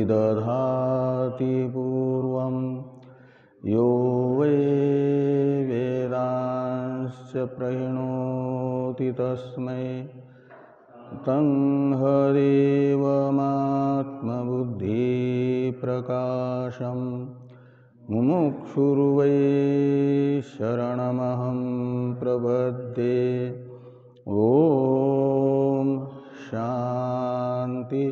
विदधाति पूर्वं यो वै वेदांश्च प्रहिणोति तस्मै तं हदेवमात्मबुद्धिप्रकाशं मुमुक्षुर्वै शरणमहं प्रपद्ये। ॐ शान्ति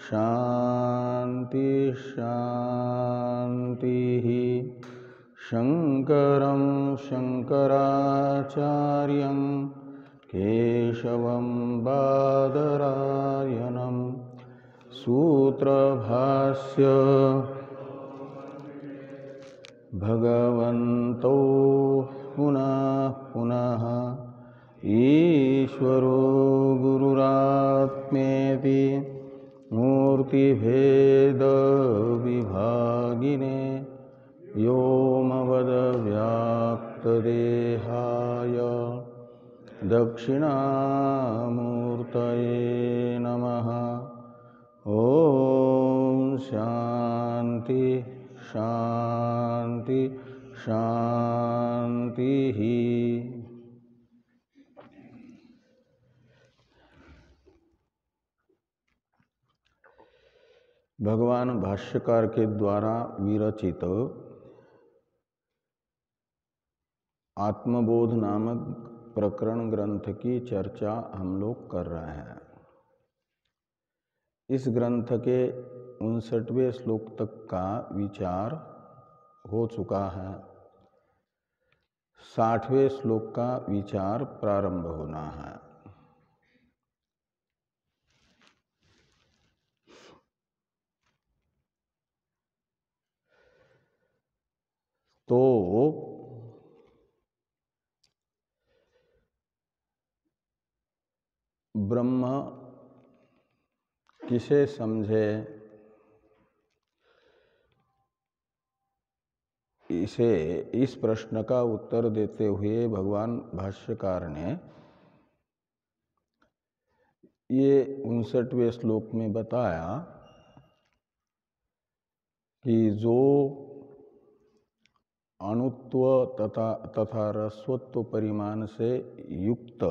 शान्ति शान्तिः। शङ्करं शङ्कराचार्यं केशवं बादरायणं सूत्रभाष्य भगवन्तौ पुनः पुनः ईश्वरो गुरुरात्मेति मूर्तिभेद विभागिने व्योमवद्व्याप्तदेहाय दक्षिणामूर्तये नमः। ॐ शान्ति शान्ति शान्तिः। भगवान भाष्यकार के द्वारा विरचित आत्मबोध नामक प्रकरण ग्रंथ की चर्चा हम लोग कर रहे हैं। इस ग्रंथ के 59वें श्लोक तक का विचार हो चुका है। 60वें श्लोक का विचार प्रारंभ होना है। तो ब्रह्म किसे समझे, इस प्रश्न का उत्तर देते हुए भगवान भाष्यकार ने ये 59वें श्लोक में बताया कि जो अणुत्व तथा रस्वत्व परिमाण से युक्त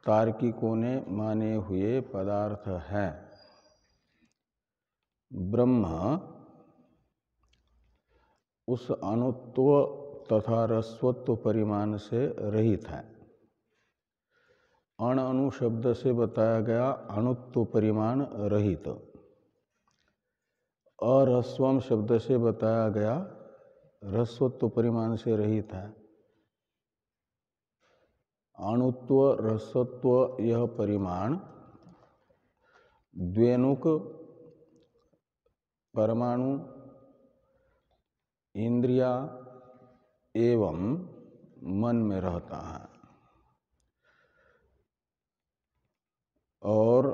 तार्किकों ने माने हुए पदार्थ है, ब्रह्म उस अणुत्व तथा रस्वत्व परिमाण से रहित है। अण अणु शब्द से बताया गया अणुत्व परिमाण रहित, अरस्वम शब्द से बताया गया रस्वत्व परिमाण से रहित है। अणुत्व रस्वत्व यह परिमाण द्वेनुक परमाणु, इंद्रिया एवं मन में रहता है और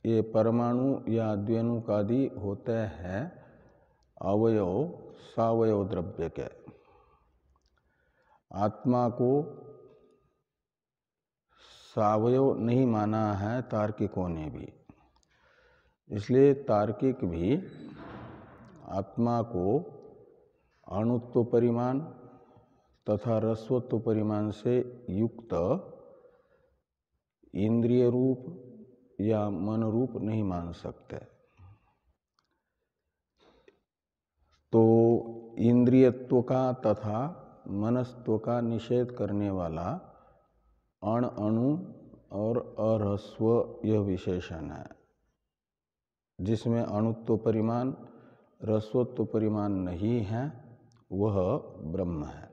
ये परमाणु या द्वेनुक आदि होते हैं अवयव सावयव द्रव्य के। आत्मा को सावयव नहीं माना है तार्किकों ने भी, इसलिए तार्किक भी आत्मा को अणुत्व परिमाण तथा रस्वत्व परिमाण से युक्त इंद्रिय रूप या मन रूप नहीं मान सकते। तो इंद्रियत्व का तथा मनस्त्व का निषेध करने वाला अण अणु और अरस्व यह विशेषण है, जिसमें अणुत्व परिमाण रस्वत्व परिमाण नहीं है, वह ब्रह्म है,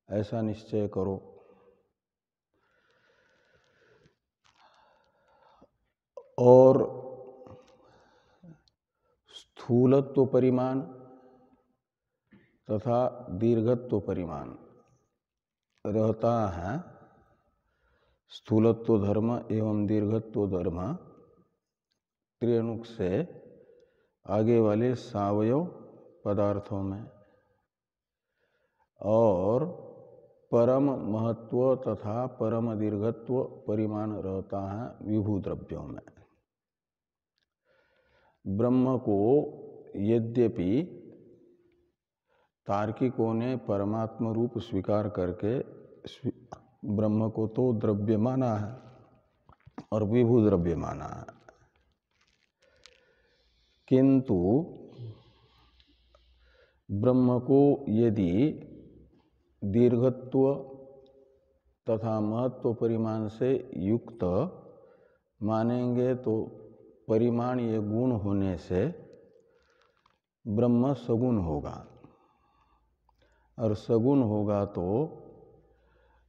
ऐसा निश्चय करो। और स्थूलत्व परिमाण तथा दीर्घत्व परिमाण रहता है। स्थूलत्व धर्म एवं दीर्घत्व धर्म त्रिअणुक से आगे वाले सावयव पदार्थों में, और परम महत्व तथा परम दीर्घत्व परिमाण रहता है विभू द्रव्यों में। ब्रह्म को यद्यपि तार्किकों ने परमात्म रूप स्वीकार करके ब्रह्म को तो द्रव्य माना है और विभू द्रव्य माना है, किंतु ब्रह्म को यदि दीर्घत्व तथा महत्व परिमाण से युक्त मानेंगे तो परिमाण ये गुण होने से ब्रह्म सगुण होगा, और सगुण होगा तो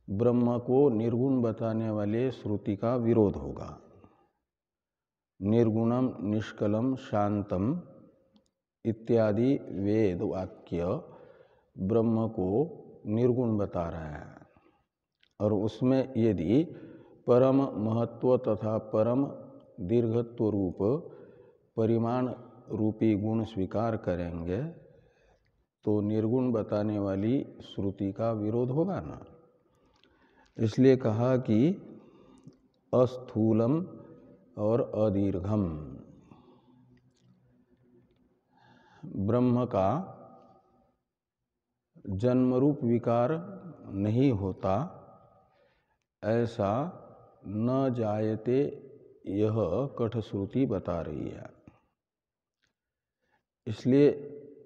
ब्रह्म को निर्गुण बताने वाले श्रुति का विरोध होगा। निर्गुणम निष्कलम शांतम इत्यादि वेद वाक्य ब्रह्म को निर्गुण बता रहे हैं, और उसमें यदि परम महत्व तथा परम दीर्घत्व रूप परिमाण रूपी गुण स्वीकार करेंगे तो निर्गुण बताने वाली श्रुति का विरोध होगा ना। इसलिए कहा कि अस्थूलम और अदीर्घम, ब्रह्म का जन्मरूप विकार नहीं होता ऐसा न जायते यह कठश्रुति बता रही है। इसलिए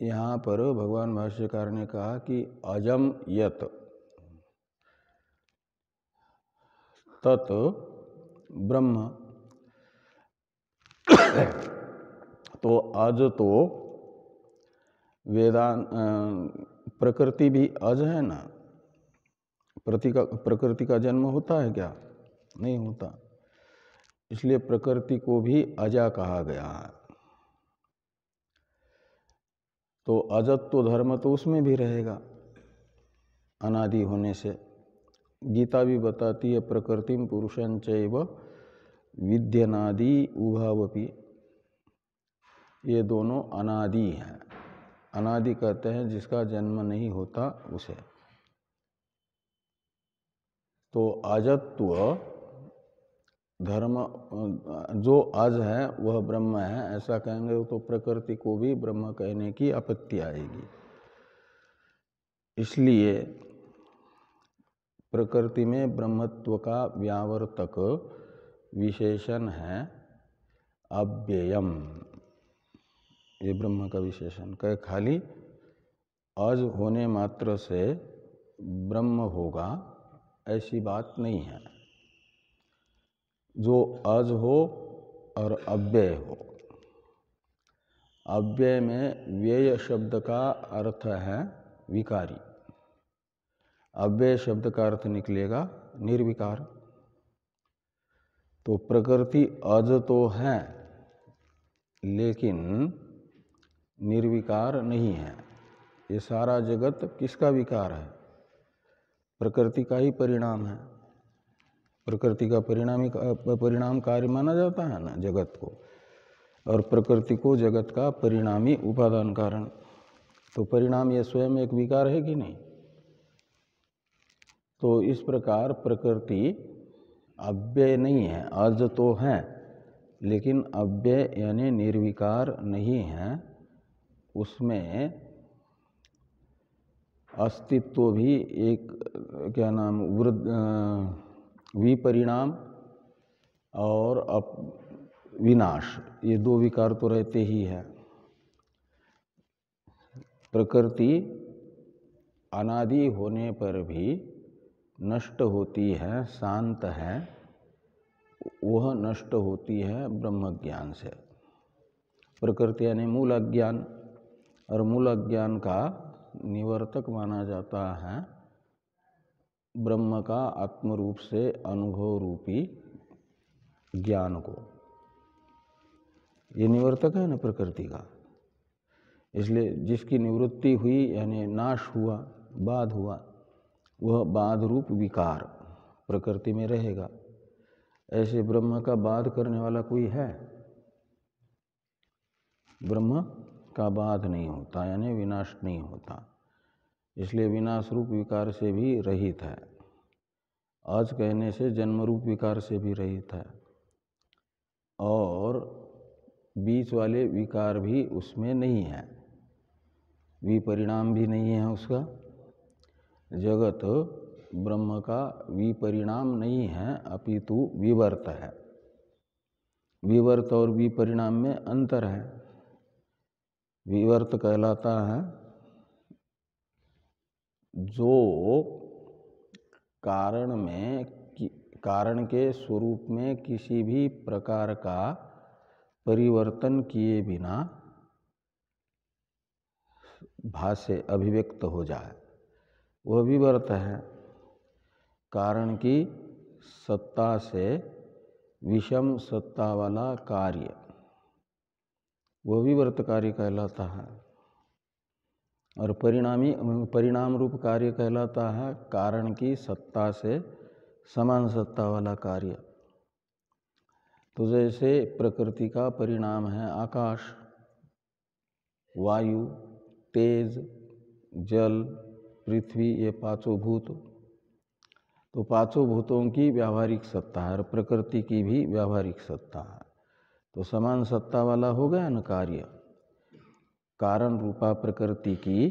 यहाँ पर भगवान भाष्यकार ने कहा कि अजम यत तत् ब्रह्म, तो अज तो वेदांत प्रकृति भी अज है ना। प्रकृति का जन्म होता है क्या? नहीं होता। इसलिए प्रकृति को भी अजा कहा गया है। तो अजत्व धर्म तो उसमें भी रहेगा अनादि होने से। गीता भी बताती है प्रकृतिम पुरुषं चैव विद्यनादि उभावपि, ये दोनों अनादि हैं। अनादि कहते हैं जिसका जन्म नहीं होता उसे। तो अजत्व धर्म जो आज है वह ब्रह्म है ऐसा कहेंगे तो प्रकृति को भी ब्रह्म कहने की आपत्ति आएगी। इसलिए प्रकृति में ब्रह्मत्व का व्यावर्तक विशेषण है अव्ययम, ये ब्रह्म का विशेषण कहे। खाली अज होने मात्र से ब्रह्म होगा ऐसी बात नहीं है। जो अज हो और अव्यय हो, अव्यय में व्यय शब्द का अर्थ है विकारी, अव्यय शब्द का अर्थ निकलेगा निर्विकार। तो प्रकृति अज तो है लेकिन निर्विकार नहीं है। ये सारा जगत किसका विकार है? प्रकृति का ही परिणाम है। प्रकृति का परिणाम कार्य माना जाता है ना जगत को, और प्रकृति को जगत का परिणामी उपादान कारण। तो परिणाम ये स्वयं एक विकार है कि नहीं? तो इस प्रकार प्रकृति अव्यय नहीं है, अज तो है लेकिन अव्यय यानी निर्विकार नहीं है। उसमें अस्तित्व भी एक क्या नाम विपरिणाम और विनाश, ये दो विकार तो रहते ही है। प्रकृति अनादि होने पर भी नष्ट होती है, शांत है, वह नष्ट होती है ब्रह्म ज्ञान से। प्रकृति यानी मूल अज्ञान, और मूल अज्ञान का निवर्तक माना जाता है ब्रह्म का आत्मरूप से अनुभव रूपी ज्ञान को। ये निवर्तक है ना प्रकृति का। इसलिए जिसकी निवृत्ति हुई यानी नाश हुआ, बाध हुआ, वह बाध रूप विकार प्रकृति में रहेगा। ऐसे ब्रह्म का बाध करने वाला कोई है? ब्रह्म का बाध नहीं होता यानी विनाश नहीं होता। इसलिए विनाश रूप विकार से भी रहित है। आज कहने से जन्म रूप विकार से भी रहित है। और बीच वाले विकार भी उसमें नहीं है, विपरिणाम भी नहीं है उसका। जगत ब्रह्म का विपरिणाम नहीं है, अपितु विवर्त है। विवर्त और विपरिणाम में अंतर है। विवर्त कहलाता है जो कारण के स्वरूप में किसी भी प्रकार का परिवर्तन किए बिना भाष्य अभिव्यक्त हो जाए, वह विवर्त है। कारण की सत्ता से विषम सत्ता वाला कार्य, वह विवर्त कार्य कहलाता है। और परिणाम रूप कार्य कहलाता है कारण की सत्ता से समान सत्ता वाला कार्य। तो जैसे प्रकृति का परिणाम है आकाश, वायु, तेज, जल, पृथ्वी, ये पांचों भूत। तो पांचों भूतों की व्यावहारिक सत्ता है और प्रकृति की भी व्यावहारिक सत्ता है। तो समान सत्ता वाला हो गया न कार्य। कारण रूपा प्रकृति की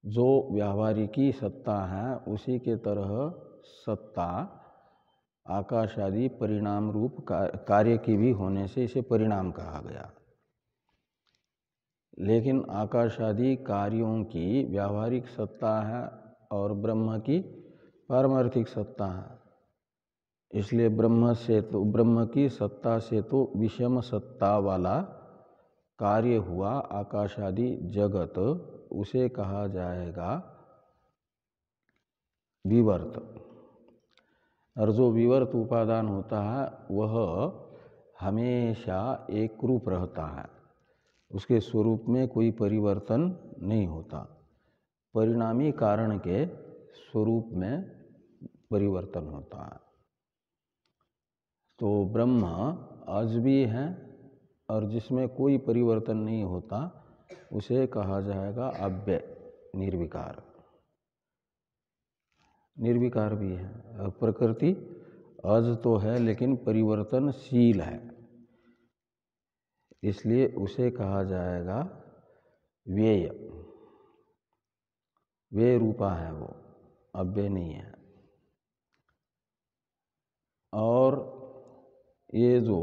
जो व्यावहारिकी सत्ता है, उसी के तरह सत्ता आकाश आदि परिणाम रूप कार्य की भी होने से इसे परिणाम कहा गया। लेकिन आकाश आदि कार्यों की व्यावहारिक सत्ता है और ब्रह्म की पारमार्थिक सत्ता है। इसलिए ब्रह्म की सत्ता से तो विषम सत्ता वाला कार्य हुआ आकाश आदि जगत, उसे कहा जाएगा विवर्त। और जो विवर्त उपादान होता है वह हमेशा एक रूप रहता है, उसके स्वरूप में कोई परिवर्तन नहीं होता। परिणामी कारण के स्वरूप में परिवर्तन होता है। तो ब्रह्म आज भी है और जिसमें कोई परिवर्तन नहीं होता, उसे कहा जाएगा अव्यय, निर्विकार। निर्विकार भी है। और प्रकृति अज तो है लेकिन परिवर्तनशील है, इसलिए उसे कहा जाएगा व्यय। व्यय रूपा है वो, अव्यय नहीं है। और ये जो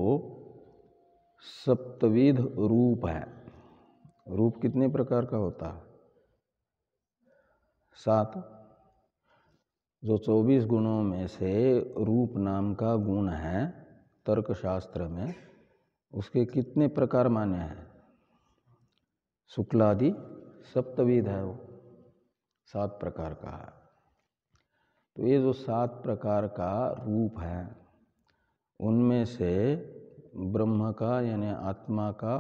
सप्तविध रूप है, रूप कितने प्रकार का होता है? 7। जो 24 गुणों में से रूप नाम का गुण है तर्कशास्त्र में, उसके कितने प्रकार माने हैं? शुक्लादि सप्तविध है वो, 7 प्रकार का है। तो ये जो 7 प्रकार का रूप है, उनमें से ब्रह्म का यानी आत्मा का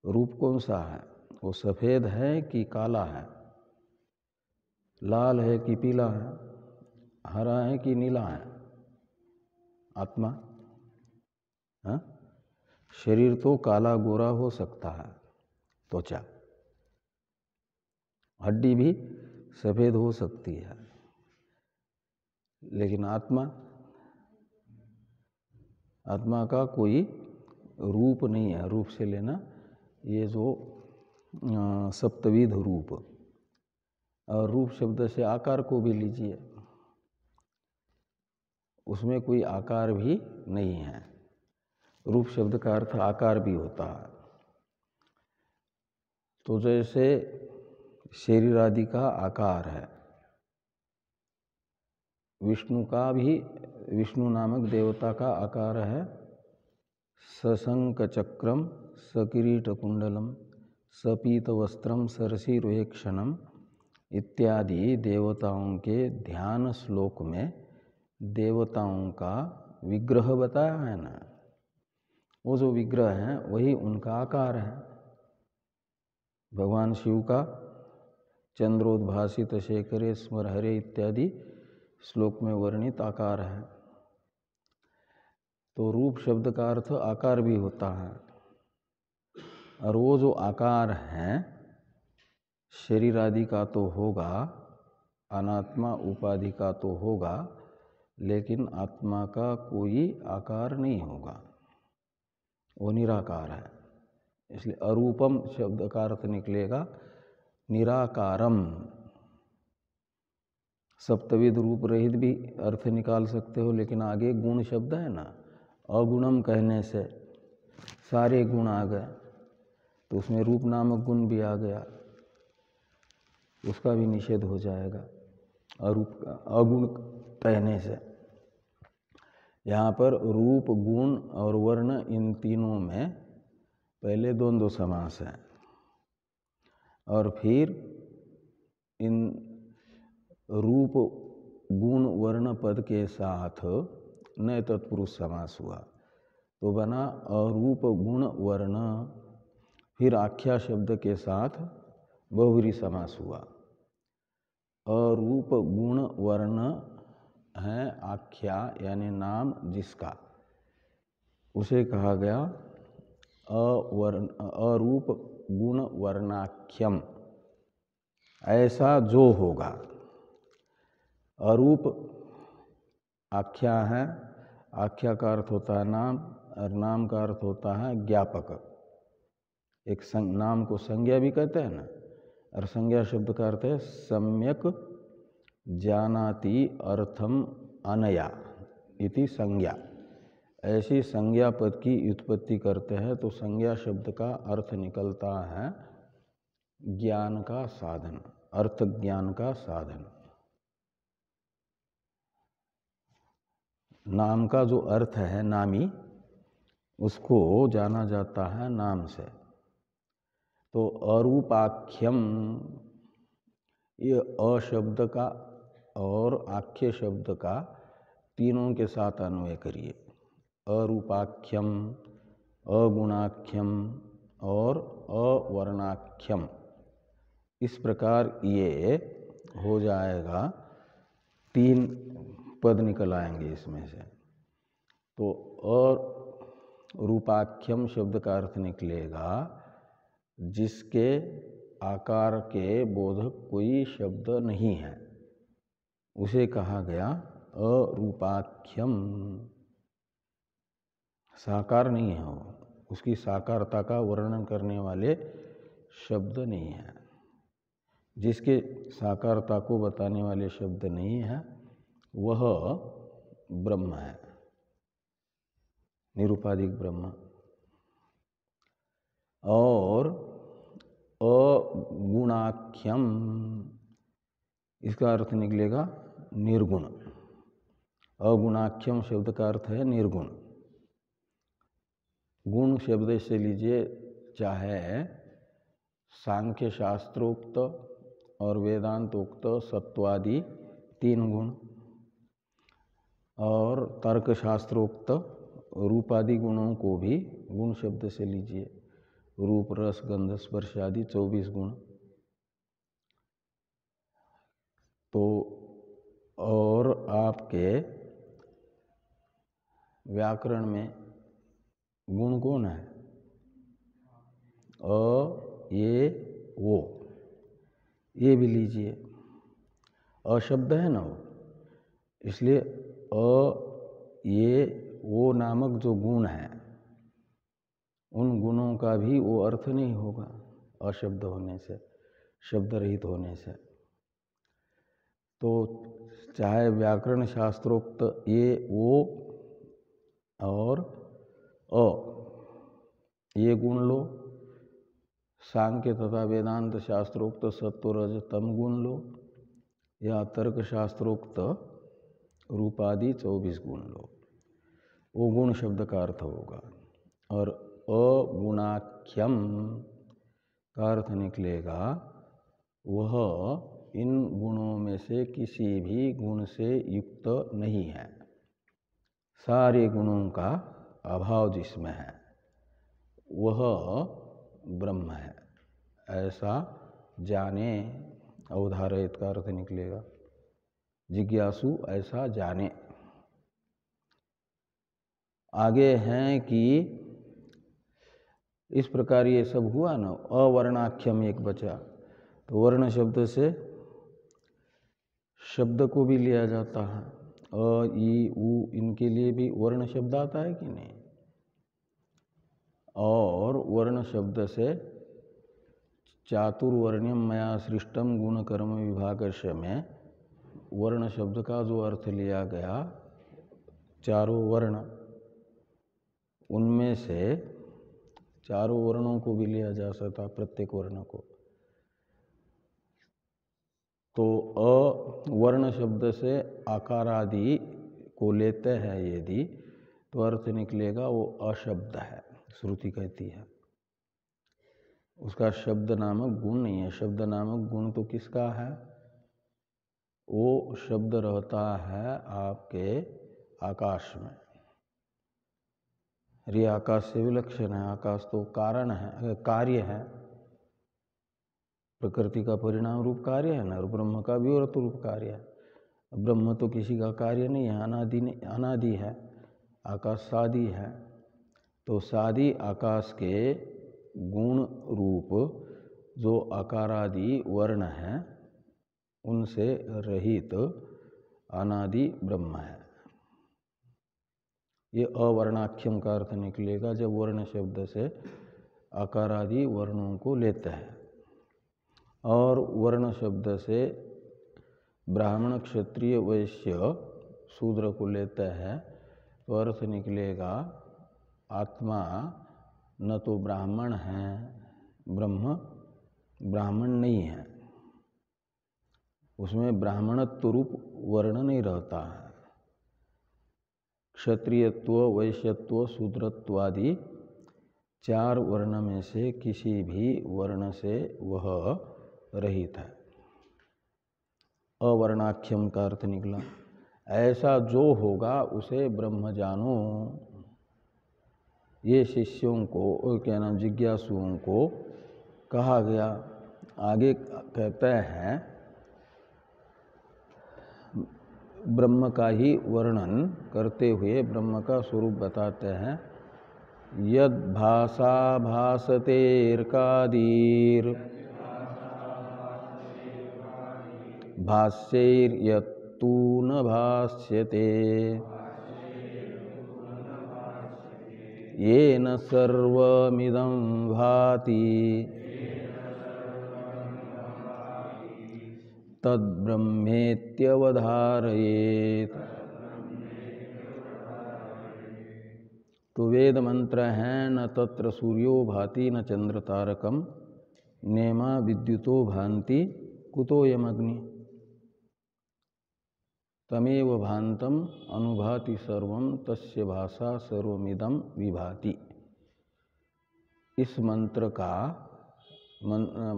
रूप कौन सा है? वो सफेद है कि काला है? लाल है कि पीला है? हरा है कि नीला है? आत्मा हाँ? शरीर तो काला गोरा हो सकता है, त्वचा, हड्डी भी सफेद हो सकती है, लेकिन आत्मा का कोई रूप नहीं है। रूप से लेना ये जो सप्तविध रूप, और रूप शब्द से आकार को भी लीजिए, उसमें कोई आकार भी नहीं है। रूप शब्द का अर्थ आकार भी होता है। तो जैसे शरीर आदि का आकार है, विष्णु नामक देवता का आकार है सशंक चक्रम सकिरीट कुंडलम सपीत वस्त्रम सरसीरुहेक्षणम इत्यादि देवताओं के ध्यान श्लोक में देवताओं का विग्रह बताया है ना। वो जो विग्रह है वही उनका आकार है। भगवान शिव का चंद्रोद्भासित शेखरे स्मरहरे इत्यादि श्लोक में वर्णित आकार है। तो रूप शब्द का अर्थ आकार भी होता है, और वो जो आकार है शरीर आदि का तो होगा, अनात्मा उपाधि का तो होगा, लेकिन आत्मा का कोई आकार नहीं होगा। वो निराकार है। इसलिए अरूपम शब्द का अर्थ निकलेगा निराकारम। सप्तविध रूप रहित भी अर्थ निकाल सकते हो, लेकिन आगे गुण शब्द है ना, अगुणम कहने से सारे गुण आ गए, तो उसमें रूप नामक गुण भी आ गया, उसका भी निषेध हो जाएगा अरूप अगुण कहने से। यहाँ पर रूप, गुण और वर्ण, इन तीनों में पहले द्वंद्व समास है, और फिर इन रूप, गुण, वर्ण पद के साथ नए तत्पुरुष समास हुआ, तो बना अरूप गुण वर्ण। फिर आख्या शब्द के साथ बहुव्रीहि समास हुआ। अरूप गुण वर्ण है आख्या, यानी नाम जिसका, उसे कहा गया अरूप गुण वर्णाख्यम। ऐसा जो होगा, अरूप आख्या है, आख्या का अर्थ होता है नाम, और नाम का अर्थ होता है ज्ञापक। एक नाम को संज्ञा भी कहते हैं ना, और संज्ञा शब्द का अर्थ है सम्यक जानाति अर्थम अनया इति संज्ञा। ऐसी संज्ञा पद की उत्पत्ति करते हैं तो संज्ञा शब्द का अर्थ निकलता है ज्ञान का साधन, अर्थ ज्ञान का साधन। नाम का जो अर्थ है नामी, उसको जाना जाता है नाम से। तो अरूपाख्यम, ये अशब्द का और आख्य शब्द का तीनों के साथ अन्वय करिए। अरूपाख्यम, अगुणाख्यम और अवर्णाख्यम, इस प्रकार ये हो जाएगा। 3 पद निकल आएंगे इसमें से। तो अरूपाख्यम शब्द का अर्थ निकलेगा जिसके आकार के बोधक कोई शब्द नहीं है, उसे कहा गया अरूपाख्यम। साकार नहीं है वो, उसकी साकारता का वर्णन करने वाले शब्द नहीं है। जिसके साकारता को बताने वाले शब्द नहीं है वह ब्रह्म है, निरुपाधिक ब्रह्म। और अगुणाख्यम, इसका अर्थ निकलेगा निर्गुण। अगुणाख्यम शब्द का अर्थ है निर्गुण। गुण शब्द से लीजिए चाहे सांख्य शास्त्रोक्त और वेदांतोक्त सत्वादि 3 गुण, और तर्क शास्त्रोक्त रूपादि गुणों को भी गुण शब्द से लीजिए, रूप, रस, गंध, स्पर्श आदि 24 गुण। तो और आपके व्याकरण में गुण कौन है? ये वो, ये भी लीजिए, अशब्द है ना वो, इसलिए ये वो नामक जो गुण है, उन गुणों का भी वो अर्थ नहीं होगा अशब्द होने से, शब्द रहित होने से। तो चाहे व्याकरण शास्त्रोक्त ये वो और ये गुण लो, सांख्य तथा वेदांत शास्त्रोक्त सत्व रज तम गुण लो, या तर्क शास्त्रोक्त रूपादि 24 गुण लो, वो गुण शब्द का अर्थ होगा। और अगुणाख्यम का अर्थ निकलेगा वह इन गुणों में से किसी भी गुण से युक्त नहीं है, सारे गुणों का अभाव जिसमें है वह ब्रह्म है, ऐसा जाने। अवधारयित का अर्थ निकलेगा जिज्ञासु ऐसा जाने। आगे हैं कि इस प्रकार ये सब हुआ ना, अवर्णाख्यम एक बचा, तो वर्ण शब्द से शब्द को भी लिया जाता है। अ, ई, उ, इनके लिए भी वर्ण शब्द आता है कि नहीं? और वर्ण शब्द से चातुर्वर्ण्यम मया सृष्टम गुण कर्म विभागस्य में वर्ण शब्द का जो अर्थ लिया गया चारों वर्ण, उनमें से चारों वर्णों को भी लिया जा सकता, प्रत्येक वर्ण को। तो अवर्ण शब्द से आकार आदि को लेते हैं यदि, तो अर्थ निकलेगा वो अशब्द है, श्रुति कहती है। उसका शब्द नामक गुण नहीं है। शब्द नामक गुण तो किसका है? वो शब्द रहता है आपके आकाश में। ये आकाश से विलक्षण है। आकाश तो कारण है, कार्य है, प्रकृति का परिणाम रूप कार्य है ना, और ब्रह्म का भी और रूप कार्य है। ब्रह्म तो किसी का कार्य नहीं है, अनादि है। आकाश सादि है। तो सादि आकाश के गुण रूप जो आकारादि वर्ण है, उनसे रहित अनादि ब्रह्म है। ये अवर्णाख्यम का अर्थ निकलेगा जब वर्ण शब्द से आकारादि वर्णों को लेते हैं। और वर्ण शब्द से ब्राह्मण क्षत्रिय वैश्य शूद्र को लेते हैं, तो अर्थ निकलेगा आत्मा न तो ब्राह्मण है, ब्रह्म ब्राह्मण नहीं है। उसमें ब्राह्मणत्व रूप वर्ण नहीं रहता है। क्षत्रियत्व, वैश्यत्व, शूद्रत्वादि चार वर्ण में से किसी भी वर्ण से वह रहित है। अवर्णाख्यम का अर्थ निकला। ऐसा जो होगा उसे ब्रह्म जानो। ये शिष्यों को, क्या नाम, जिज्ञासुओं को कहा गया। आगे कहते हैं ब्रह्म का ही वर्णन करते हुए ब्रह्म का स्वरूप बताते हैं। यद भाषा भासतेर्कादीर भाष्यैर्यत्तु न भाष्यते येन सर्वमिदं भाति तद्ब्रह्मेत्यवधारयेत्। तो वेद मंत्र हैं, न तत्र सूर्यो भाति न चंद्र तारकम नेमा विद्युतो भांति कुतोयम अग्नि तमेव भांतम अनुभाति सर्वम तस्य भाषा सर्वमिदं विभाति। इस मंत्र का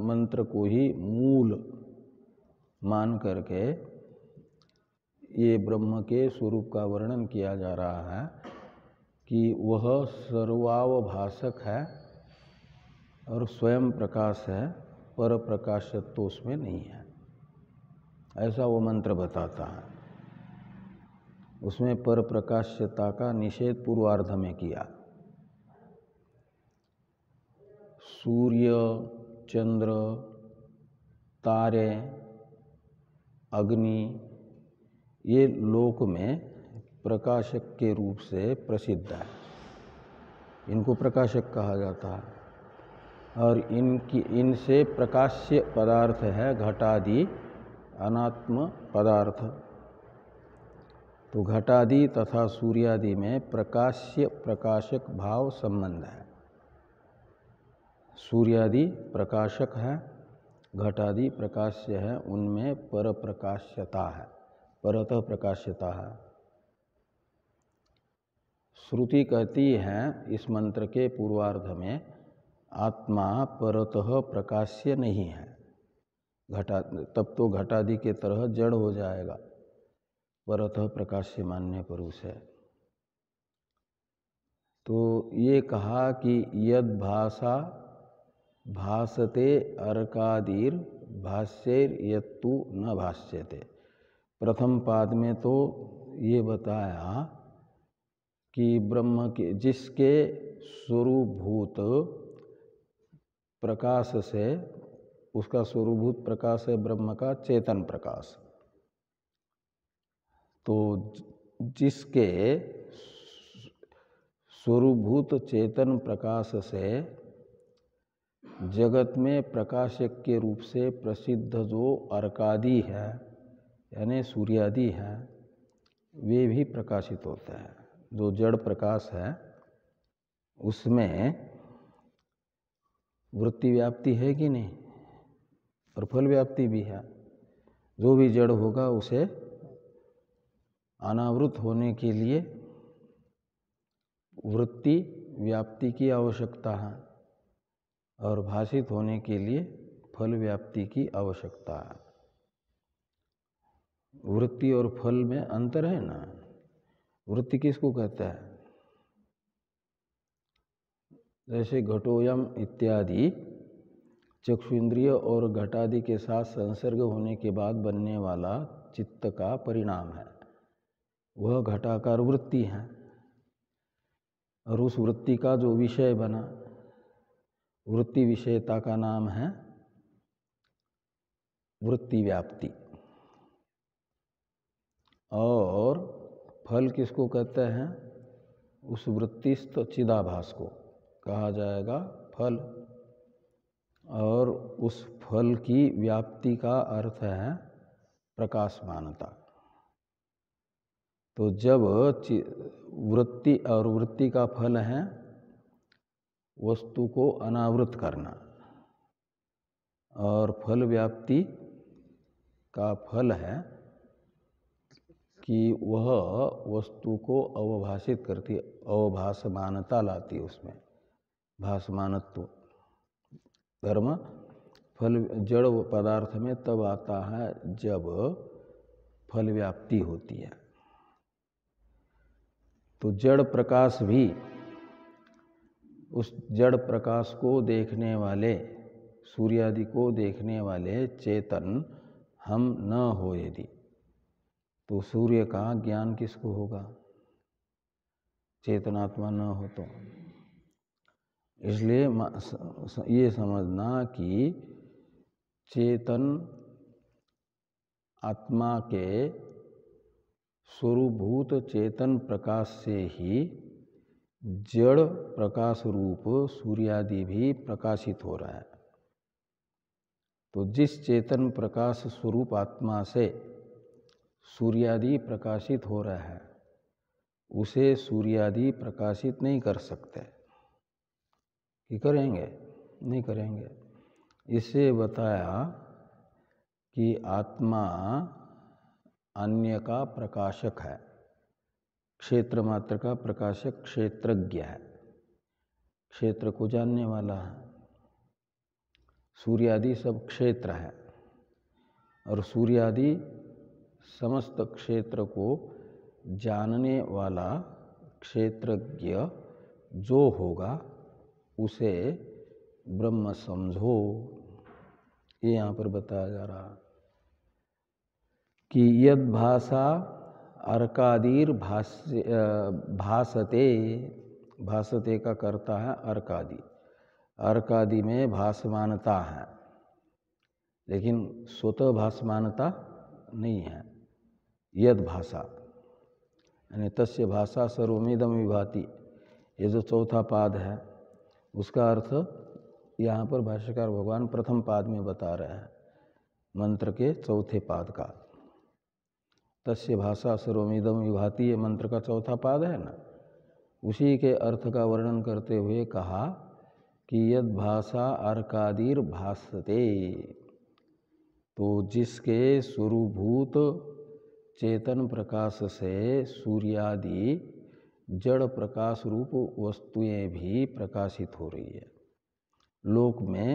मंत्र को ही मूल मान करके ये ब्रह्म के स्वरूप का वर्णन किया जा रहा है कि वह सर्वावभाषक है और स्वयं प्रकाश है, पर प्रकाशत्व तो उसमें नहीं है। ऐसा वो मंत्र बताता है। उसमें पर प्रकाश्यता का निषेध पूर्वार्ध में किया। सूर्य, चंद्र, तारे, अग्नि, ये लोक में प्रकाशक के रूप से प्रसिद्ध है। इनको प्रकाशक कहा जाता है। और इनसे प्रकाश्य पदार्थ है घटादि अनात्म पदार्थ। तो घटादि तथा सूर्यादि में प्रकाश्य प्रकाशक भाव संबंध है। सूर्यादि प्रकाशक है, घटादि प्रकाश्य है, उनमें पर प्रकाश्यता है, परतः प्रकाश्यता है। श्रुति कहती है इस मंत्र के पूर्वार्ध में आत्मा परतः प्रकाश्य नहीं है। तब तो घटादि के तरह जड़ हो जाएगा, परतः प्रकाश्य मानने पर उसे। तो ये कहा कि यद भाषा भासते अर्कादीर भाष्यैर यत्तु न भाष्यते। प्रथम पाद में तो ये बताया कि ब्रह्म के जिसके स्वरूपभूत प्रकाश से, उसका स्वरूपभूत प्रकाश है ब्रह्म का चेतन प्रकाश। तो जिसके स्वरूभूत चेतन प्रकाश से जगत में प्रकाशक के रूप से प्रसिद्ध जो अर्कादि है यानी सूर्यादि है, वे भी प्रकाशित होते हैं। जो जड़ प्रकाश है उसमें वृत्ति व्याप्ति है कि नहीं, और फल व्याप्ति भी है। जो भी जड़ होगा उसे अनावृत होने के लिए वृत्ति व्याप्ति की आवश्यकता है और भाषित होने के लिए फल व्याप्ति की आवश्यकता है। वृत्ति और फल में अंतर है ना। वृत्ति किसको कहता है? जैसे घटोयम इत्यादि चक्षुन्द्रिय और घटादि के साथ संसर्ग होने के बाद बनने वाला चित्त का परिणाम है, वह घटाकार वृत्ति है। और उस वृत्ति का जो विषय बना, वृत्ति विषयता का नाम है वृत्ति व्याप्ति। और फल किसको कहते हैं? उस वृत्तिस्थ चिदाभास को कहा जाएगा फल। और उस फल की व्याप्ति का अर्थ है प्रकाशमानता। तो जब वृत्ति और वृत्ति का फल है वस्तु को अनावृत करना, और फल व्याप्ति का फल है कि वह वस्तु को अवभाषित करती, अवभासमानता लाती, उसमें भासमानत्व। धर्म फल जड़ पदार्थ में तब आता है जब फल व्याप्ति होती है। तो जड़ प्रकाश भी, उस जड़ प्रकाश को देखने वाले, सूर्यादि को देखने वाले चेतन हम न हो यदि, तो सूर्य का ज्ञान किसको होगा? चेतनात्मा न हो तो। इसलिए ये समझना कि चेतन आत्मा के स्वरूभूत चेतन प्रकाश से ही जड़ प्रकाश रूप सूर्यादि भी प्रकाशित हो रहा है। तो जिस चेतन प्रकाश स्वरूप आत्मा से सूर्यादि प्रकाशित हो रहा है, उसे सूर्यादि प्रकाशित नहीं कर सकते। कि करेंगे? नहीं करेंगे। इसे बताया कि आत्मा अन्य का प्रकाशक है, क्षेत्र मात्र का प्रकाशक, क्षेत्रज्ञ है, क्षेत्र को जानने वाला है। सूर्यादि सब क्षेत्र है, और सूर्यादि समस्त क्षेत्र को जानने वाला क्षेत्रज्ञ जो होगा उसे ब्रह्म समझो। ये यहाँ पर बताया जा रहा कि यद भाषा अर्कादीर भासते, भासते का करता है अर्कादि। अर्कादि में भासमानता है, लेकिन स्वतः भासमानता नहीं है। यद भाषा यानी तस्य भाषा सर्वमिदं विभाति, ये जो चौथा पाद है उसका अर्थ यहाँ पर भाष्यकार भगवान प्रथम पाद में बता रहे हैं, मंत्र के चौथे पाद का। तस्य भाषा सर्वमिदं विभाति, ये मंत्र का चौथा पाद है ना, उसी के अर्थ का वर्णन करते हुए कहा कि यद भाषा अर्कादीर भासते, तो जिसके स्वरूभूत चेतन प्रकाश से सूर्यादि जड़ प्रकाश रूप वस्तुएं भी प्रकाशित हो रही है। लोक में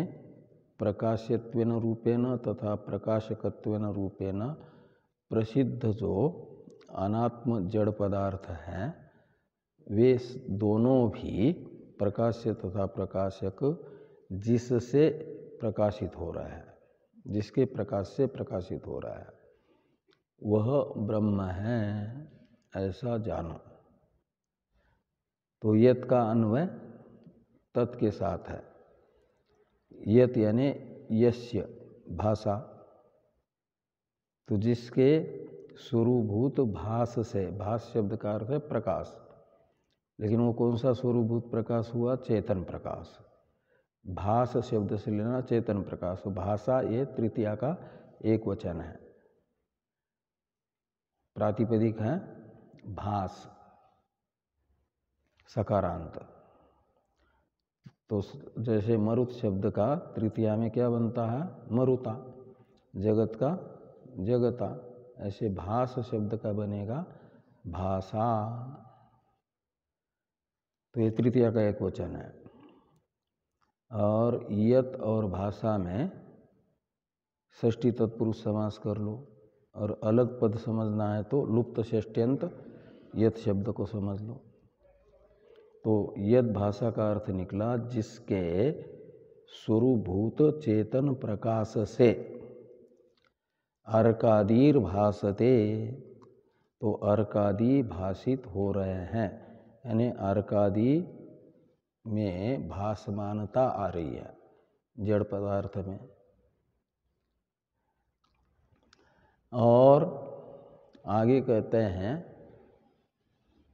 प्रकाशत्वेन रूपेण तथा प्रकाशकत्वेन रूपेण प्रसिद्ध जो अनात्म जड़ पदार्थ हैं, वे दोनों भी प्रकाश्य तथा प्रकाशक जिससे प्रकाशित हो रहा है, जिसके प्रकाश से प्रकाशित हो रहा है, वह ब्रह्म है, ऐसा जानो। तो यत का अन्वय तत् के साथ है। यत यानी यस्य भाषा, तो जिसके स्वरूभूत भास से, भास शब्द का अर्थ है प्रकाश, लेकिन वो कौन सा स्वरूपभूत प्रकाश हुआ? चेतन प्रकाश। भास शब्द से लेना चेतन प्रकाश। भाषा ये तृतीया का एक वचन है, प्रातिपदिक है भास सकारांत। तो जैसे मरुत शब्द का तृतीया में क्या बनता है? मरुता, जगत का जगता। ऐसे भास शब्द का बनेगा भाषा। तो ये तृतीया का एक वचन है। और यत और भाषा में षष्ठी तत्पुरुष समास कर लो, और अलग पद समझना है तो लुप्त षष्ट्यंत यत शब्द को समझ लो। तो यद भाषा का अर्थ निकला जिसके स्वरूपभूत चेतन प्रकाश से अर्कादीर भासते, तो अर्कादि भाषित हो रहे हैं, यानी अर्कादि में भासमानता आ रही है जड़ पदार्थ में। और आगे कहते हैं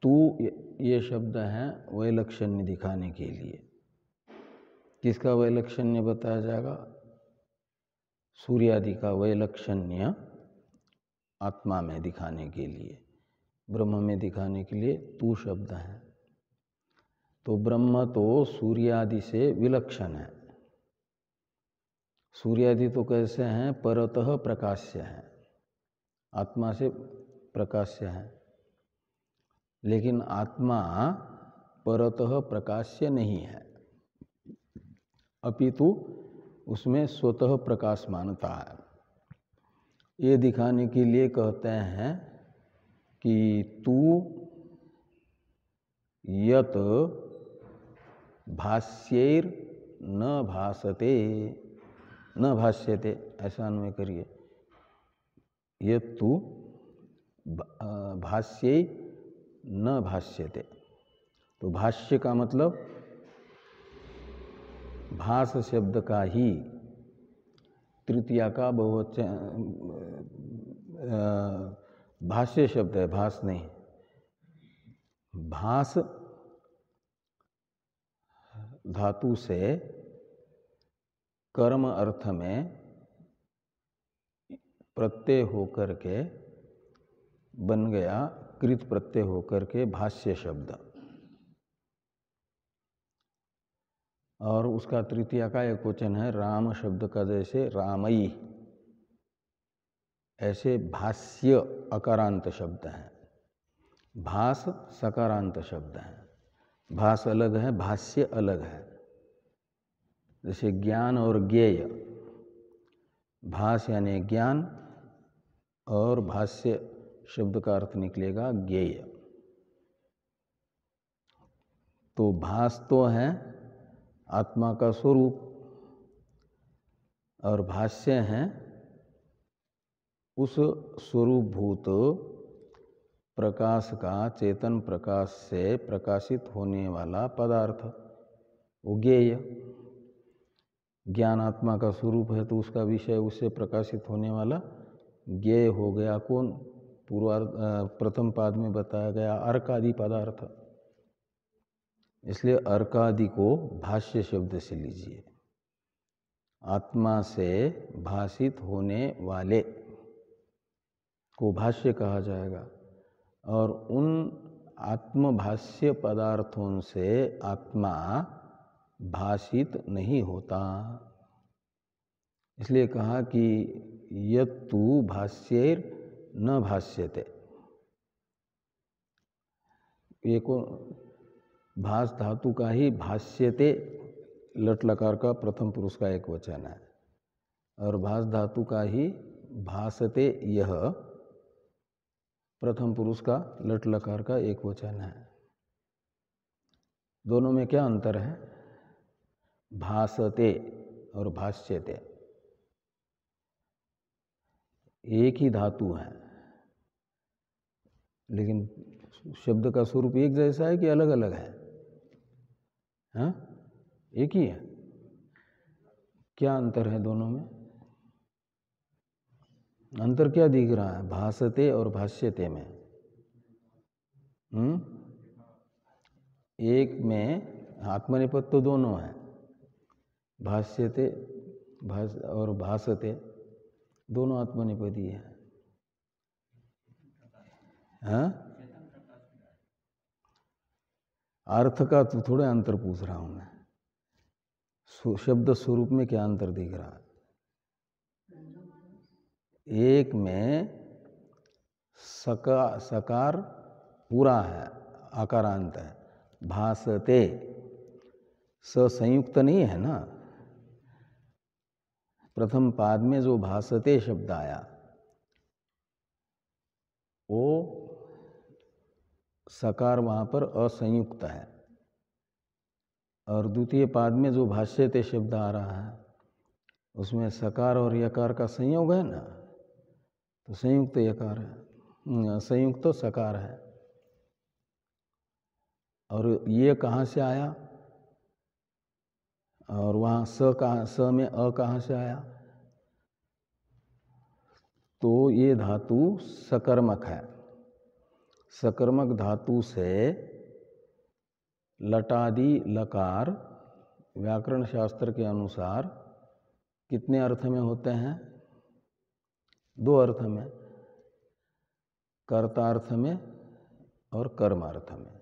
तू, ये शब्द है वैलक्षण्य दिखाने के लिए। किसका वैलक्षण्य बताया जाएगा? सूर्यादि का वैलक्षण्य आत्मा में दिखाने के लिए, ब्रह्म में दिखाने के लिए तू शब्द है। तो ब्रह्म तो सूर्यादि से विलक्षण है। सूर्यादि तो कैसे हैं? परतः प्रकाश्य है, आत्मा से प्रकाश्य है। लेकिन आत्मा परतः प्रकाश्य नहीं है, अपितु उसमें स्वतः प्रकाश मानता है। ये दिखाने के लिए कहते हैं कि तू यत भाष्यैर न भासते, न भाष्यते, ऐसा अन्वय करिए। यत तू भाष्यै न भाष्यते। तो भाष्य का मतलब भास शब्द का ही तृतीया का बहुवचन भाष्य शब्द है, भास नहीं। भास धातु से कर्म अर्थ में प्रत्यय होकर के बन गया, कृत प्रत्यय होकर के भाष्य शब्द। और उसका तृतीया का एक वचन है राम शब्द का, जैसे रामई, ऐसे भाष्य अकारांत शब्द है, भास सकारांत शब्द है। भास अलग है, भाष्य अलग है। जैसे ज्ञान और ज्ञेय, भास यानी ज्ञान और भाष्य शब्द का अर्थ निकलेगा ज्ञेय। तो भास तो है आत्मा का स्वरूप, और भाष्य है उस स्वरूपभूत प्रकाश का, चेतन प्रकाश से प्रकाशित होने वाला पदार्थ, वो ज्ञेय। ज्ञान आत्मा का स्वरूप है तो उसका विषय, उससे प्रकाशित होने वाला ज्ञेय हो गया। कौन? प्रथम पाद में बताया गया अर्कादि पदार्थ। इसलिए अर्कादि को भाष्य शब्द से लीजिए। आत्मा से भाषित होने वाले को भाष्य कहा जाएगा। और उन आत्मभाष्य पदार्थों से आत्मा भाषित नहीं होता। इसलिए कहा कि यत्तु भाष्यैर न भाष्यते। ये को भास धातु का ही भाष्यते लट लकार का प्रथम पुरुष का एक वचन है, और भास धातु का ही भासते यह प्रथम पुरुष का लट लकार का एक वचन है। दोनों में क्या अंतर है? भासते और भाष्यते एक ही धातु है, लेकिन शब्द का स्वरूप एक जैसा है कि अलग अलग है? हाँ, एक ही है। क्या अंतर है दोनों में? अंतर क्या दिख रहा है भासते और भाष्यते में? एक में आत्मनेपद तो दोनों हैं, भाष्यते और भासते दोनों आत्मनेपदी है। हाँ, अर्थ का तो थोड़े अंतर पूछ रहा हूं मैं, शब्द स्वरूप में क्या अंतर दिख रहा है। एक में सकार पूरा है, आकारांत है, भासते संयुक्त नहीं है ना। प्रथम पाद में जो भासते शब्द आया वो सकार वहां पर असंयुक्त है, और द्वितीय पाद में जो भाष्यते शब्द आ रहा है उसमें सकार और यकार का संयोग है ना, तो संयुक्त यकार है, संयुक्त तो सकार है। और ये कहाँ से आया, और वहाँ स में अ कहाँ से आया, तो ये धातु सकर्मक है। सकर्मक धातु से लटादि लकार व्याकरण शास्त्र के अनुसार कितने अर्थ में होते हैं, दो अर्थ में, कर्तार्थ में और कर्मार्थ में।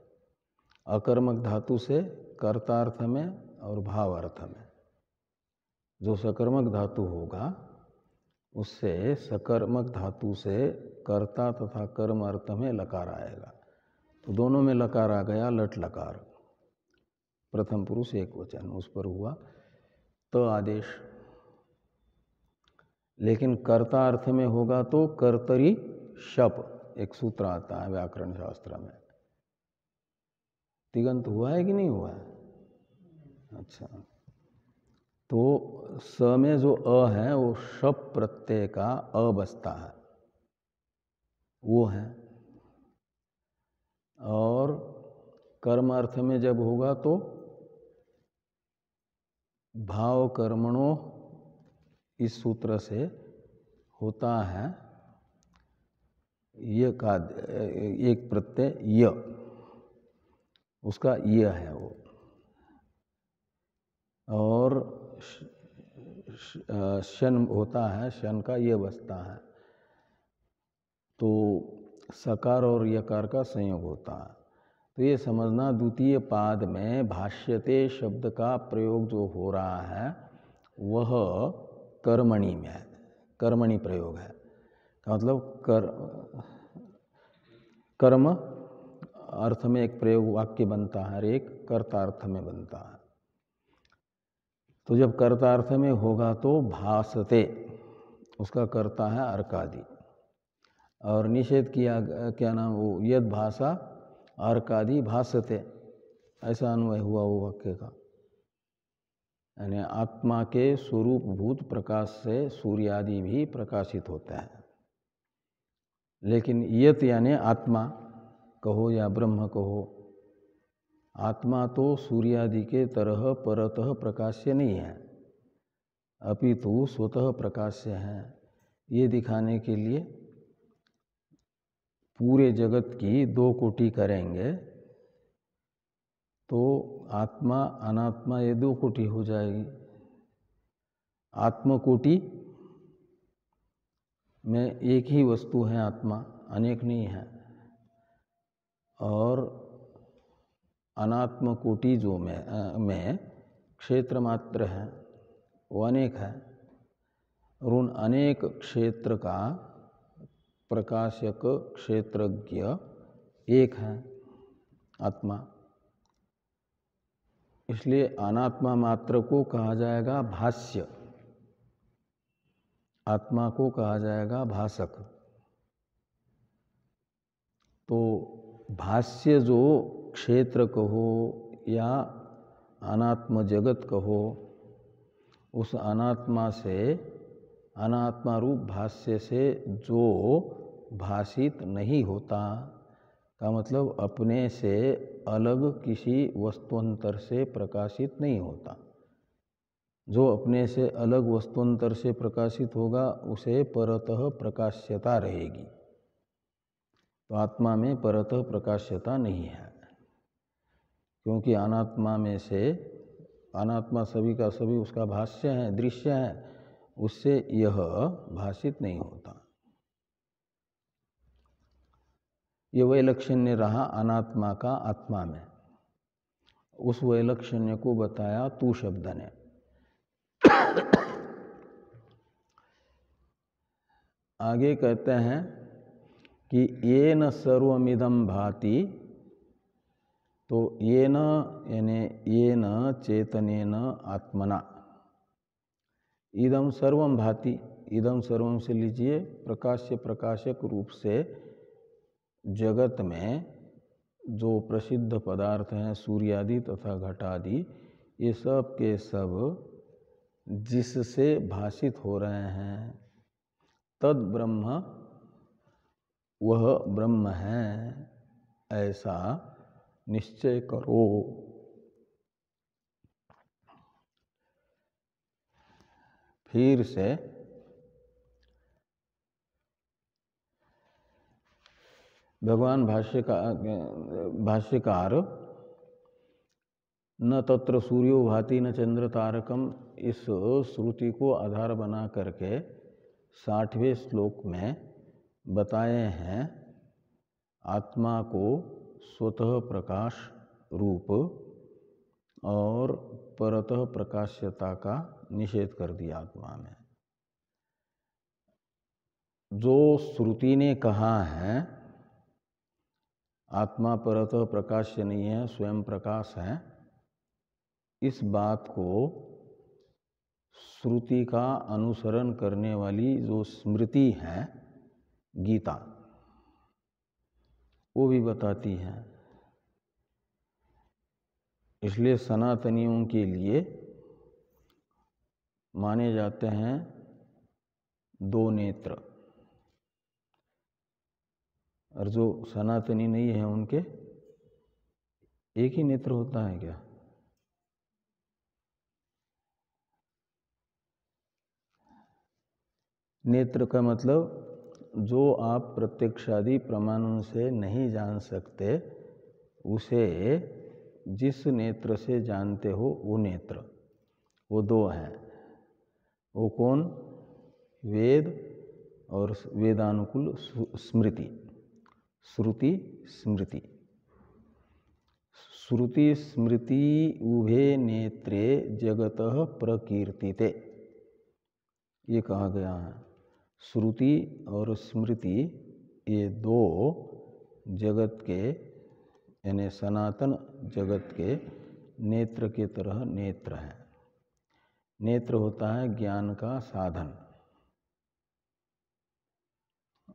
अकर्मक धातु से कर्तार्थ में और भावार्थ में। जो सकर्मक धातु होगा उससे सकर्मक धातु से कर्ता तथा कर्म अर्थ में लकार आएगा, तो दोनों में लकार आ गया, लट लकार, प्रथम पुरुष एक वचन, उस पर हुआ तो आदेश। लेकिन कर्ता अर्थ में होगा तो कर्तरी शप एक सूत्र आता है व्याकरण शास्त्र में, तिगंत हुआ है कि नहीं हुआ है? अच्छा, तो स में जो अ है वो शप प्रत्यय का अ बसता है, वो है। और कर्म अर्थ में जब होगा तो भाव कर्मणो इस सूत्र से होता है ये का एक प्रत्यय य, उसका य है वो, और शन होता है, शन का ये बसता है, तो सकार और यकार का संयोग होता है। तो ये समझना द्वितीय पाद में भाष्यते शब्द का प्रयोग जो हो रहा है वह कर्मणि में है, कर्मणि प्रयोग है, का मतलब कर्म अर्थ में एक प्रयोग वाक्य बनता है और एक कर्तार्थ में बनता है। तो जब कर्तार्थ में होगा तो भासते, उसका कर्ता है अर्कादि, और निषेध किया क्या नाम वो यद भाषा अर्कादि भासते, ऐसा अन्वय हुआ वो वाक्य का। यानी आत्मा के स्वरूप भूत प्रकाश से सूर्य आदि भी प्रकाशित होते हैं, लेकिन यत यानी आत्मा कहो या ब्रह्म कहो, आत्मा तो सूर्य आदि के तरह परतः प्रकाश्य नहीं है, अपितु स्वतः प्रकाश्य है। ये दिखाने के लिए पूरे जगत की दो कोटि करेंगे तो आत्मा अनात्मा ये दो कोटि हो जाएगी। आत्मकोटि में एक ही वस्तु है आत्मा, अनेक नहीं है, और अनात्म कोटि जो में क्षेत्र मात्र है वो अनेक है, और उन अनेक क्षेत्र का प्रकाशक क्षेत्रज्ञ एक है आत्मा। इसलिए अनात्मा मात्र को कहा जाएगा भाष्य, आत्मा को कहा जाएगा भाषक। तो भाष्य जो क्षेत्र कहो या अनात्म जगत कहो, उस अनात्मा से अनात्मा रूप भाष्य से जो भाषित नहीं होता, का मतलब अपने से अलग किसी वस्तुअंतर से प्रकाशित नहीं होता। जो अपने से अलग वस्तुअंतर से प्रकाशित होगा उसे परतः प्रकाश्यता रहेगी, तो आत्मा में परतः प्रकाश्यता नहीं है, क्योंकि अनात्मा में से, अनात्मा सभी का सभी उसका भाष्य है, दृश्य है, उससे यह भाषित नहीं होता। ये वैलक्षण्य रहा अनात्मा का आत्मा में। उस वैलक्षण्य को बताया तू शब्द ने। आगे कहते हैं कि ये न सर्वमिदं भाति, तो ये न यानी ये न चेतनेन आत्मना, इदम सर्वम भाति, इदम सर्वम से लीजिए प्रकाश्य प्रकाशक रूप से जगत में जो प्रसिद्ध पदार्थ हैं सूर्यादि तथा घटादि, ये सब के सब जिससे भाषित हो रहे हैं, तद ब्रह्म, वह ब्रह्म है, ऐसा निश्चय करो। फिर से भगवान भाष्यकार न तत्र सूर्यो भाति न चंद्र तारकम, इस श्रुति को आधार बना करके 60वें श्लोक में बताए हैं आत्मा को स्वतः प्रकाश रूप और परतः प्रकाश्यता का निषेध कर दिया आत्मा में। जो श्रुति ने कहा है आत्मा परतः प्रकाश्य नहीं है, स्वयं प्रकाश है, इस बात को श्रुति का अनुसरण करने वाली जो स्मृति है गीता, वो भी बताती है। इसलिए सनातनियों के लिए माने जाते हैं 2 नेत्र, और जो सनातनी नहीं है उनके एक ही नेत्र होता है क्या? नेत्र का मतलब जो आप प्रत्यक्षादि प्रमाणों से नहीं जान सकते, उसे जिस नेत्र से जानते हो वो नेत्र, वो 2 हैं। वो कौन? वेद और वेदानुकूल स्मृति, श्रुति स्मृति। श्रुति स्मृति उभे नेत्रे जगतः प्रकीर्तिते, ये कहा गया है। श्रुति और स्मृति ये 2 जगत के यानी सनातन जगत के नेत्र के तरह नेत्र हैं। नेत्र होता है ज्ञान का साधन,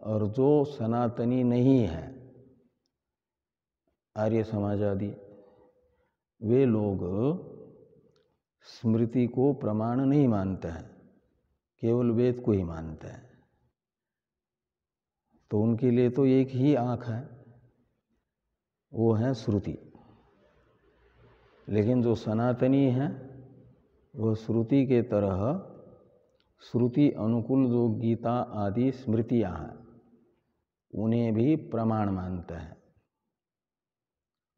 और जो सनातनी नहीं है आर्य समाज आदि, वे लोग स्मृति को प्रमाण नहीं मानते हैं, केवल वेद को ही मानते हैं। तो उनके लिए तो एक ही आँख है, वो है श्रुति। लेकिन जो सनातनी है वो श्रुति के तरह, श्रुति अनुकूल जो गीता आदि स्मृतियाँ हैं उन्हें भी प्रमाण मानते हैं।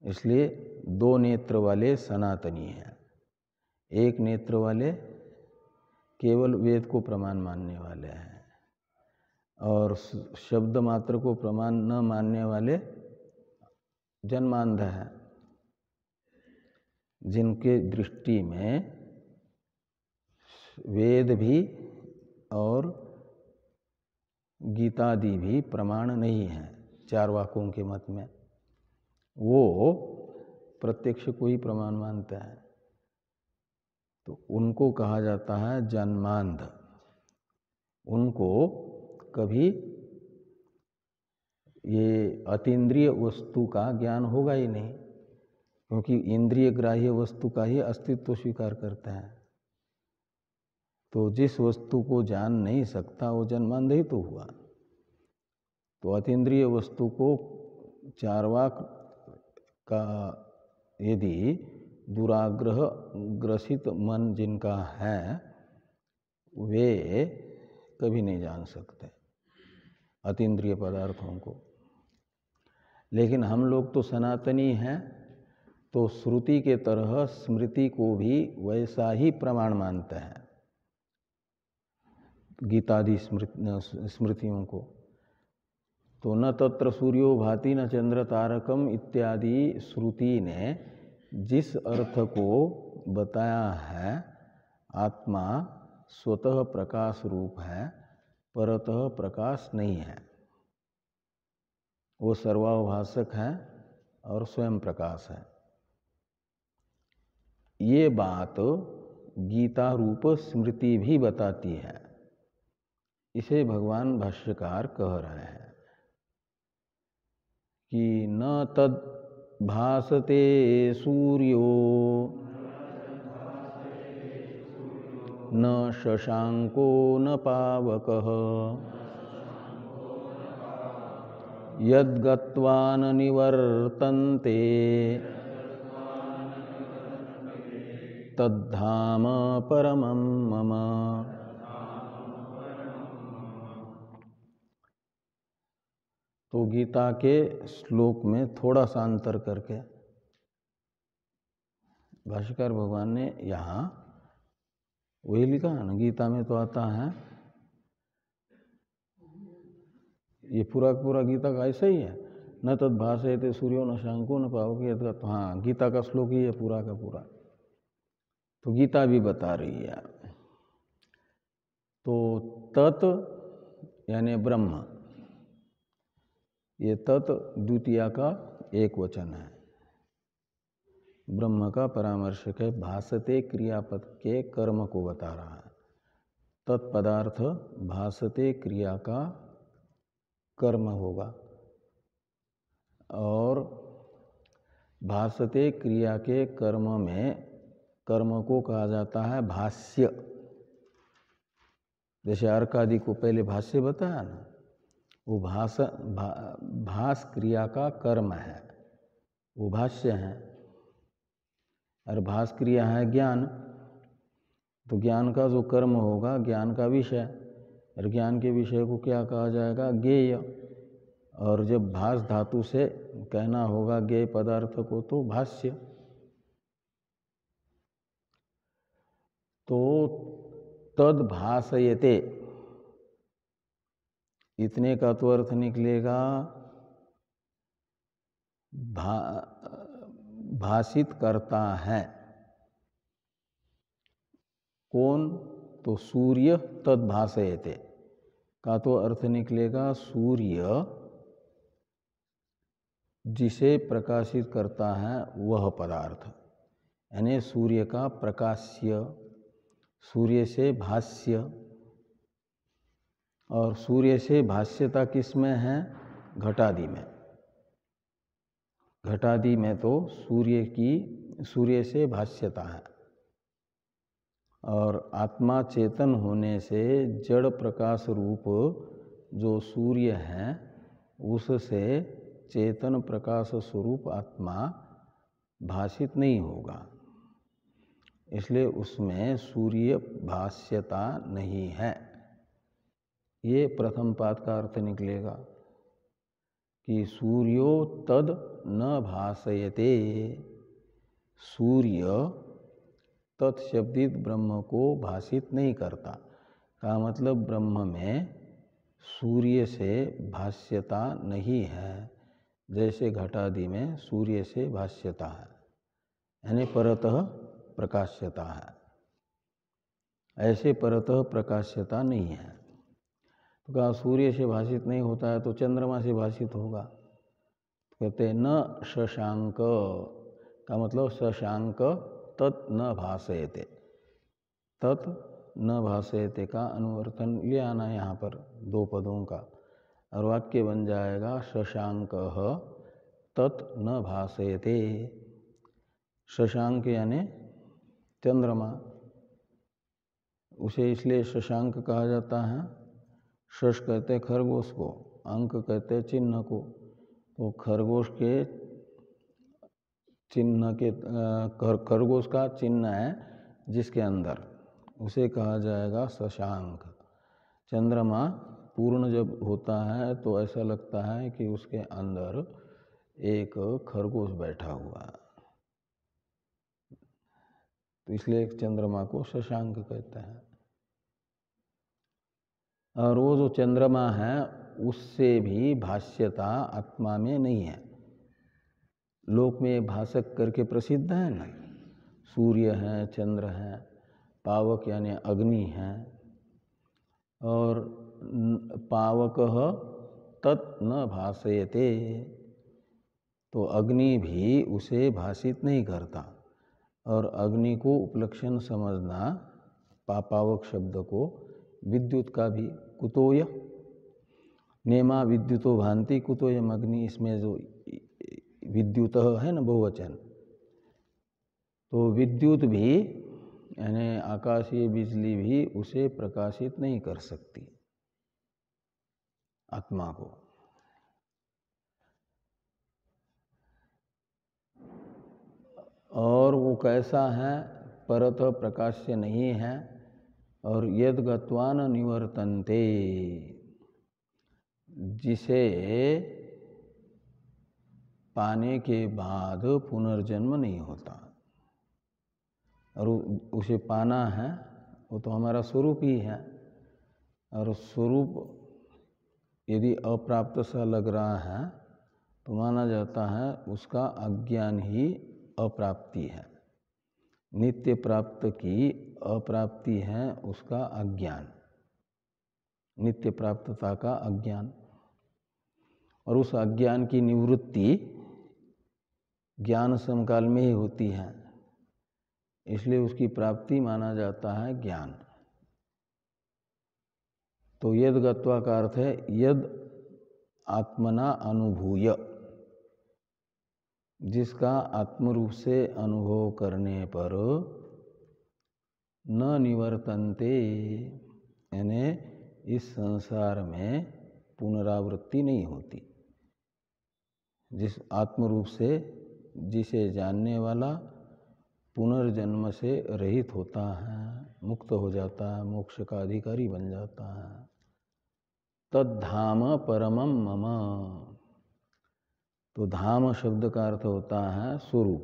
इसलिए 2 नेत्र वाले सनातनी हैं, एक नेत्र वाले केवल वेद को प्रमाण मानने वाले हैं, और शब्द मात्र को प्रमाण न मानने वाले जन्मांध हैं, जिनके दृष्टि में वेद भी और गीतादि भी प्रमाण नहीं है। चारवाकों के मत में वो प्रत्यक्ष को ही प्रमाण मानते हैं, तो उनको कहा जाता है जन्मांध। उनको कभी ये अतीन्द्रिय वस्तु का ज्ञान होगा ही नहीं, क्योंकि इंद्रिय ग्राह्य वस्तु का ही अस्तित्व स्वीकार करते हैं। तो जिस वस्तु को जान नहीं सकता वो जन्मांध ही तो हुआ। तो अतीन्द्रिय वस्तु को चारवाक का यदि दुराग्रह ग्रसित मन जिनका है, वे कभी नहीं जान सकते अतीन्द्रिय पदार्थों को। लेकिन हम लोग तो सनातनी हैं, तो श्रुति के तरह स्मृति को भी वैसा ही प्रमाण मानते हैं, गीतादि स्मृतियों को। तो न तत्र सूर्यो भाति न चंद्र तारकम इत्यादि श्रुति ने जिस अर्थ को बताया है, आत्मा स्वतः प्रकाश रूप है, परतः प्रकाश नहीं है, वो सर्वाभाषक है और स्वयं प्रकाश है। ये बात गीता रूप स्मृति भी बताती है। इसे भगवान भाष्यकार कह रहे हैं कि न तद भासते सूर्यो न शशांको न पावकः यद्गत्वा न निवर्तन्ते तद्धाम परमं मम। तो गीता के श्लोक में थोड़ा सा अंतर करके भाष्यकार भगवान ने यहाँ वही लिखा है ना, गीता में तो आता है, ये पूरा गीता का ऐसा ही है, न तद भासयते सूर्यो न शंको न पावक। तो हाँ, गीता का श्लोक ही है पूरा का पूरा। तो गीता भी बता रही है। तो तत् यानी ब्रह्म, ये तत् द्वितीया का एक वचन है, ब्रह्म का परामर्शक है। भासते क्रियापद के कर्म को बता रहा है। तत्पदार्थ भासते क्रिया का कर्म होगा, और भासते क्रिया के कर्म में कर्म को कहा जाता है भाष्य। जैसे अर्कादि को पहले भाष्य बताया ना, वो भास क्रिया का कर्म है, वो भाष्य है। और भास क्रिया है ज्ञान, तो ज्ञान का जो कर्म होगा ज्ञान का विषय, और ज्ञान के विषय को क्या कहा जाएगा, ज्ञेय। और जब भास धातु से कहना होगा ज्ञेय पदार्थ को तो भाष्य। तो तद भासयते, इतने का तो अर्थ निकलेगा भाषित करता है। कौन? तो सूर्य तद भासयते का तो अर्थ निकलेगा सूर्य जिसे प्रकाशित करता है वह पदार्थ, यानी सूर्य का प्रकाश्य, सूर्य से भाष्य। और सूर्य से भाष्यता किस में है? घटादि में। घटादि में तो सूर्य से भाष्यता है। और आत्मा चेतन होने से जड़ प्रकाश रूप जो सूर्य है उससे चेतन प्रकाश स्वरूप आत्मा भाषित नहीं होगा, इसलिए उसमें सूर्य भाष्यता नहीं है। ये प्रथम पाद का अर्थ निकलेगा कि सूर्यो तद न भासयते, सूर्य तत्शब्दित ब्रह्म को भाषित नहीं करता। का मतलब ब्रह्म में सूर्य से भाष्यता नहीं है, जैसे घटादि में सूर्य से भाष्यता है, यानी परतः प्रकाश्यता है। ऐसे परतः प्रकाश्यता नहीं है। तो कहा सूर्य से भाषित नहीं होता है तो चंद्रमा से भाषित होगा। तो कहते हैं न शशांक, का मतलब शशांक तत् न भासयते, तत् न भासयते का अनुवर्तन ले आना यहाँ पर दो पदों का, और वाक्य बन जाएगा शशांक तत् न भासयते। शशांक यानी चंद्रमा, उसे इसलिए शशांक कहा जाता है। शश कहते खरगोश को, अंक कहते चिन्ह को। तो खरगोश के चिन्ह के खरगोश का चिन्ह है जिसके अंदर, उसे कहा जाएगा शशांक। चंद्रमा पूर्ण जब होता है तो ऐसा लगता है कि उसके अंदर एक खरगोश बैठा हुआ है। तो इसलिए चंद्रमा को शशांक कहते हैं। और वो जो चंद्रमा है उससे भी भाष्यता आत्मा में नहीं है। लोक में भाषक करके प्रसिद्ध है ना, सूर्य है, चंद्र है, पावक यानी अग्नि है, और पावक तत् न भाषयते, तो अग्नि भी उसे भाषित नहीं करता। और अग्नि को उपलक्षण समझना पावक शब्द को विद्युत का भी, कुतोय नेमा विद्युतो भांति कुतोयम अग्नि, इसमें जो विद्युत है ना बहुवचन, तो विद्युत भी यानी आकाशीय बिजली भी उसे प्रकाशित नहीं कर सकती आत्मा को। और वो कैसा है, परत प्रकाश्य नहीं है। और यद गत्वा न निवर्तन्ते, जिसे पाने के बाद पुनर्जन्म नहीं होता। और उसे पाना है, वो तो हमारा स्वरूप ही है। और स्वरूप यदि अप्राप्त सा लग रहा है तो माना जाता है उसका अज्ञान ही अप्राप्ति है। नित्य प्राप्त की अप्राप्ति है उसका अज्ञान, नित्य प्राप्तता का अज्ञान। और उस अज्ञान की निवृत्ति ज्ञान समकाल में ही होती है, इसलिए उसकी प्राप्ति माना जाता है ज्ञान। तो यद गत्वा का अर्थ है यद आत्मना अनुभूय, जिसका आत्मरूप से अनुभव करने पर न निवर्तन्ते, यानी इस संसार में पुनरावृत्ति नहीं होती। जिस आत्मरूप से जिसे जानने वाला पुनर्जन्म से रहित होता है, मुक्त हो जाता है, मोक्ष का अधिकारी बन जाता है। तद्धाम परमम मम, तो धाम शब्द का अर्थ होता है स्वरूप।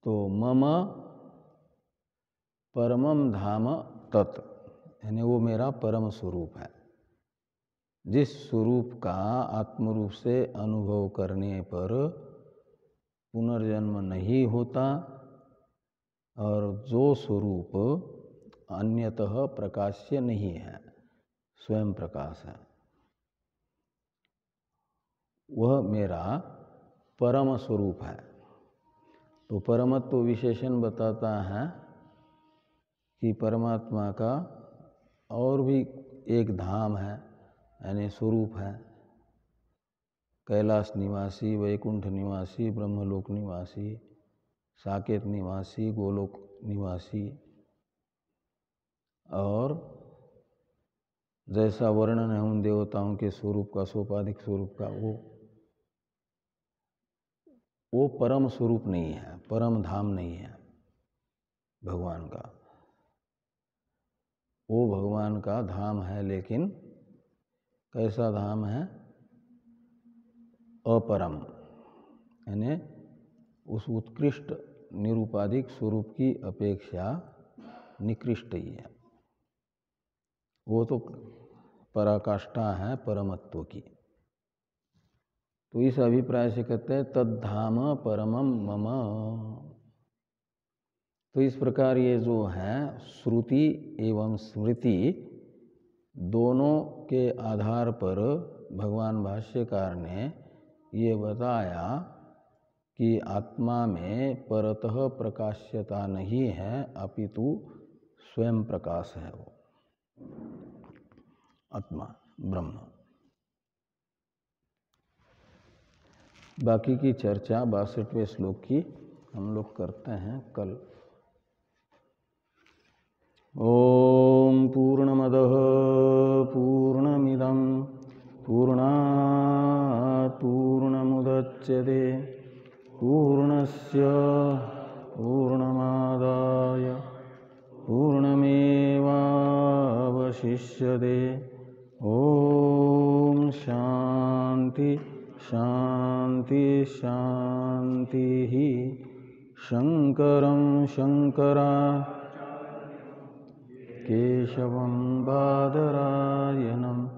तो मम परमम धाम तत्, यानी वो मेरा परम स्वरूप है। जिस स्वरूप का आत्मरूप से अनुभव करने पर पुनर्जन्म नहीं होता, और जो स्वरूप अन्यतः प्रकाश्य नहीं है, स्वयं प्रकाश है, वह मेरा परम स्वरूप है। तो परमत्व विशेषण बताता है कि परमात्मा का और भी एक धाम है, यानी स्वरूप है। कैलाश निवासी, वैकुंठ निवासी, ब्रह्मलोक निवासी, साकेत निवासी, गोलोक निवासी। और जैसा वर्णन है उन देवताओं के स्वरूप का, सोपाधिक स्वरूप का, वो परम स्वरूप नहीं है, परम धाम नहीं है भगवान का। वो भगवान का धाम है, लेकिन कैसा धाम है, अपरम, यानी उस उत्कृष्ट निरूपाधिक स्वरूप की अपेक्षा निकृष्ट ही है। वो तो पराकाष्ठा है परमत्व की। तो इस अभिप्राय से कहते हैं तद्धाम परमम मम। तो इस प्रकार ये जो है श्रुति एवं स्मृति दोनों के आधार पर भगवान भाष्यकार ने ये बताया कि आत्मा में परतः प्रकाश्यता नहीं है, अपितु स्वयं प्रकाश है वो आत्मा ब्रह्म। बाकी की चर्चा 62वें श्लोक की हम लोग करते हैं कल। ओम पूर्णमदः पूर्णमिदं पूर्णात् पूर्णमुदच्यते पूर्णस्य पूर्णमादाय पूर्णमेवावशिष्यते। ओम शांति शांति शांति। शंकरं शंकरा केशवं बादरायणं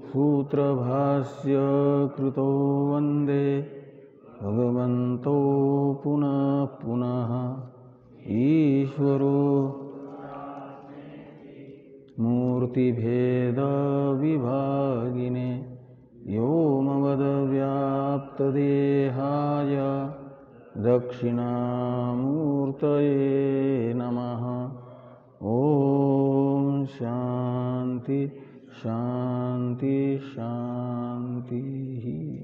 सूत्रभास्य कृतो वन्दे भगवन्तो पुनः पुनः ईश्वरो मूर्तिभेदविभागिने व्योमवद्व्याप्तदेहाय दक्षिणामूर्तये नमः। ओम शांति शांति शांति।